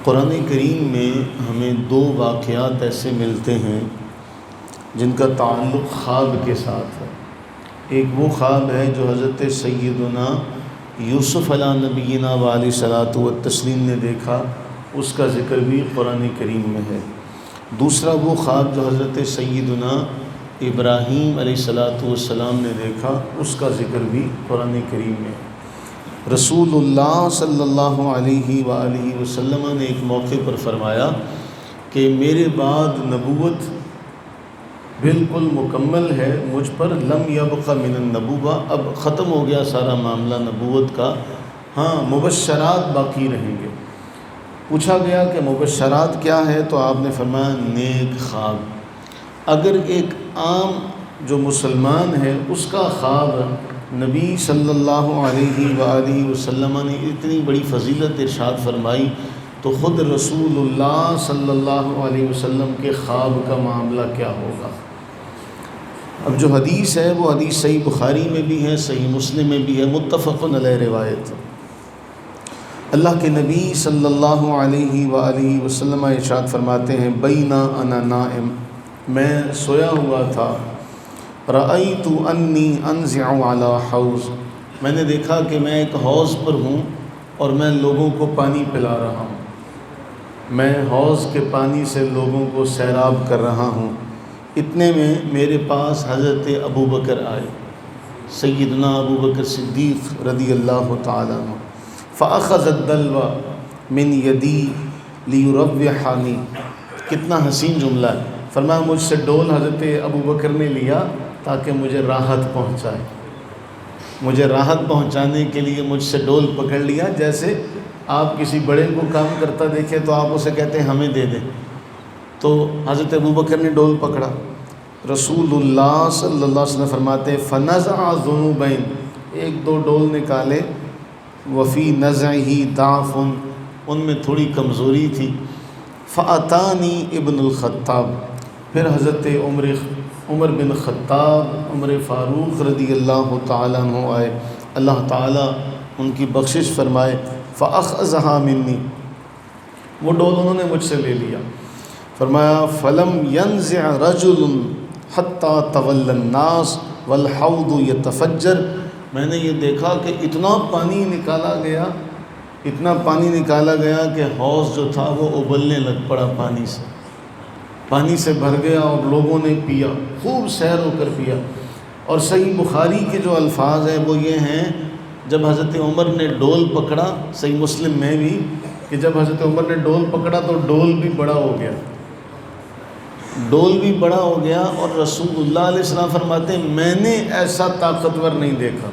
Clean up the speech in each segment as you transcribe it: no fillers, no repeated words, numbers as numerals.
قرآن کریم میں ہمیں دو واقعات ایسے ملتے ہیں جن کا تعلق خواب کے ساتھ ہے۔ ایک وہ خواب ہے جو حضرت سیدنا یوسف علیہ نبینا علیہ الصلوۃ والتسلیم نے دیکھا، اس کا ذکر بھی قرآن کریم میں ہے۔ دوسرا وہ خواب جو حضرت سیدنا ابراہیم علیہ الصلوۃ والسلام نے دیکھا، اس کا ذکر بھی قرآن کریم میں ہے۔ رسول اللہ صلی اللہ علیہ وآلہ وسلم نے ایک موقع پر فرمایا کہ میرے بعد نبوت بالکل مکمل ہے مجھ پر، لم یبق من النبوہ، اب ختم ہو گیا سارا معاملہ نبوت کا، ہاں مبشرات باقی رہیں گے۔ پوچھا گیا کہ مبشرات کیا ہے، تو آپ نے فرمایا نیک خواب۔ اگر ایک عام جو مسلمان ہے اس کا خواب نبی صلی اللہ علیہ وآلہ وسلم نے اتنی بڑی فضیلت ارشاد فرمائی، تو خود رسول اللہ صلی اللہ علیہ وسلم کے خواب کا معاملہ کیا ہوگا۔ اب جو حدیث ہے وہ حدیث صحیح بخاری میں بھی ہے، صحیح مسلم میں بھی ہے، متفق علیہ روایت۔ اللہ کے نبی صلی اللہ علیہ وآلہ وسلم ارشاد فرماتے ہیں، بینا انا نائم، میں سویا ہوا تھا، رأیت انی انزع علی حوض، میں نے دیکھا کہ میں ایک حوض پر ہوں اور میں لوگوں کو پانی پلا رہا ہوں، میں حوض کے پانی سے لوگوں کو سیراب کر رہا ہوں۔ اتنے میں میرے پاس حضرت ابو بکر آئے، سیدنا ابو بکر صدیق رضی اللہ تعالیٰ عنہ، فأخذ الدلو من یدی لیروحانی، کتنا حسین جملہ ہے۔ فرمایا مجھ سے ڈول حضرت ابو بکر نے لیا تاکہ مجھے راحت پہنچائے، مجھے راحت پہنچانے کے لیے مجھ سے ڈول پکڑ لیا۔ جیسے آپ کسی بڑے کو کام کرتا دیکھیں تو آپ اسے کہتے ہیں ہمیں دے دیں، تو حضرت ابو بکر نے ڈول پکڑا۔ رسول اللہ صلی اللہ علیہ وسلم فرماتے ہیں فنزع ذنوبین، ایک دو ڈول نکالے، وفی نزعہ ضعف، ان میں تھوڑی کمزوری تھی۔ فاتانی ابن الخطاب، پھر حضرت عمر بن خطاب، عمر فاروق رضی اللہ تعالیٰ عنہ آئے، اللہ تعالیٰ ان کی بخشش فرمائے۔ فاخذھا منی، وہ ڈول انہوں نے مجھ سے لے لیا۔ فرمایا فلم ینزع رجل حتی تولی الناس والحوض یتفجر، میں نے یہ دیکھا کہ اتنا پانی نکالا گیا، اتنا پانی نکالا گیا کہ حوض جو تھا وہ ابلنے لگ پڑا، پانی سے بھر گیا اور لوگوں نے پیا، خوب سیر ہو کر پیا۔ اور صحیح بخاری کے جو الفاظ ہیں وہ یہ ہیں، جب حضرت عمر نے ڈول پکڑا، صحیح مسلم میں بھی کہ جب حضرت عمر نے ڈول پکڑا تو ڈول بھی بڑا ہو گیا، ڈول بھی بڑا ہو گیا، اور رسول اللہ علیہ السلام فرماتے ہیں میں نے ایسا طاقتور نہیں دیکھا۔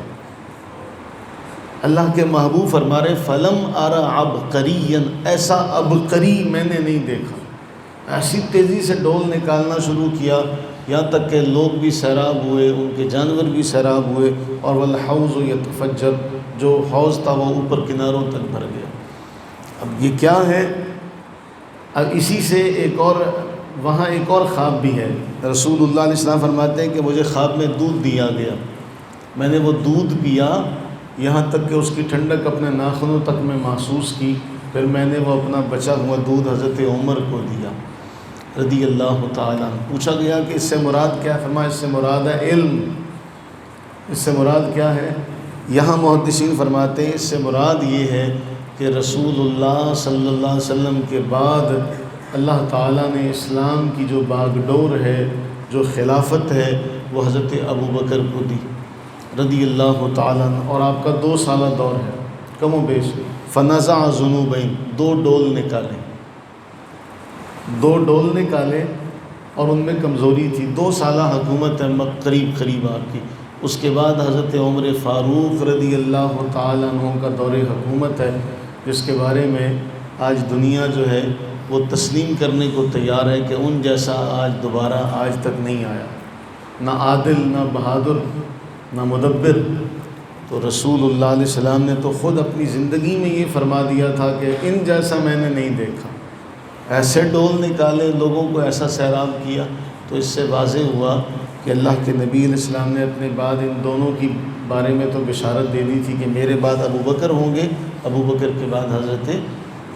اللہ کے محبوب فرما رہے فلم ارى عبقریا، ایسا عبقری میں نے نہیں دیکھا۔ ایسی تیزی سے ڈول نکالنا شروع کیا، یہاں تک کہ لوگ بھی سیراب ہوئے، ان کے جانور بھی سیراب ہوئے، اور والحوض یتفجر، جو حوض تھا وہ اوپر کناروں تک بھر گیا۔ اب یہ کیا ہے؟ اب اسی سے وہاں ایک اور خواب بھی ہے۔ رسول اللہ علیہ السلام فرماتے ہیں کہ مجھے خواب میں دودھ دیا گیا، میں نے وہ دودھ پیا، یہاں تک کہ اس کی ٹھنڈک اپنے ناخنوں تک میں محسوس کی، پھر میں نے وہ اپنا بچا ہوا دودھ حضرت عمر کو دیا رضی اللہ تعالیٰ عنہ۔ پوچھا گیا کہ اس سے مراد کیا ہے؟ فرمایا اس سے مراد ہے علم۔ اس سے مراد کیا ہے؟ یہاں محدثین فرماتے ہیں اس سے مراد یہ ہے کہ رسول اللہ صلی اللہ علیہ وسلم کے بعد اللہ تعالیٰ نے اسلام کی جو باغ ڈور ہے، جو خلافت ہے، وہ حضرت ابو بکر کو دی رضی اللہ تعالیٰ عنہ، اور آپ کا 2 سالہ دور ہے کم و بیش۔ فنزع ذنوبین، 2 ڈول نکالے اور ان میں کمزوری تھی، 2 سالہ حکومت ہے قریب آپ کی۔ اس کے بعد حضرت عمر فاروق رضی اللہ تعالیٰ عنہ کا دور حکومت ہے، جس کے بارے میں آج دنیا جو ہے وہ تسلیم کرنے کو تیار ہے کہ ان جیسا دوبارہ آج تک نہیں آیا، نہ عادل، نہ بہادر، نہ مدبر۔ تو رسول اللہ علیہ السلام نے تو خود اپنی زندگی میں یہ فرما دیا تھا کہ ان جیسا میں نے نہیں دیکھا، ایسے ڈول نکالے، لوگوں کو ایسا سیراب کیا۔ تو اس سے واضح ہوا کہ اللہ کے نبی علیہ السلام نے اپنے بعد ان دونوں کی بارے میں تو بشارت دے دی تھی کہ میرے بعد ابو بکر ہوں گے، ابو بکر کے بعد حضرت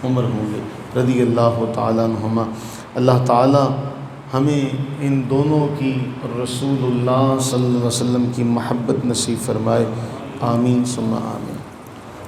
عمر ہوں گے رضی اللہ تعالیٰ عنہما۔ اللہ تعالیٰ ہمیں ان دونوں کی رسول اللہ صلی اللہ علیہ وسلم کی محبت نصیب فرمائے، آمین ثم آمین۔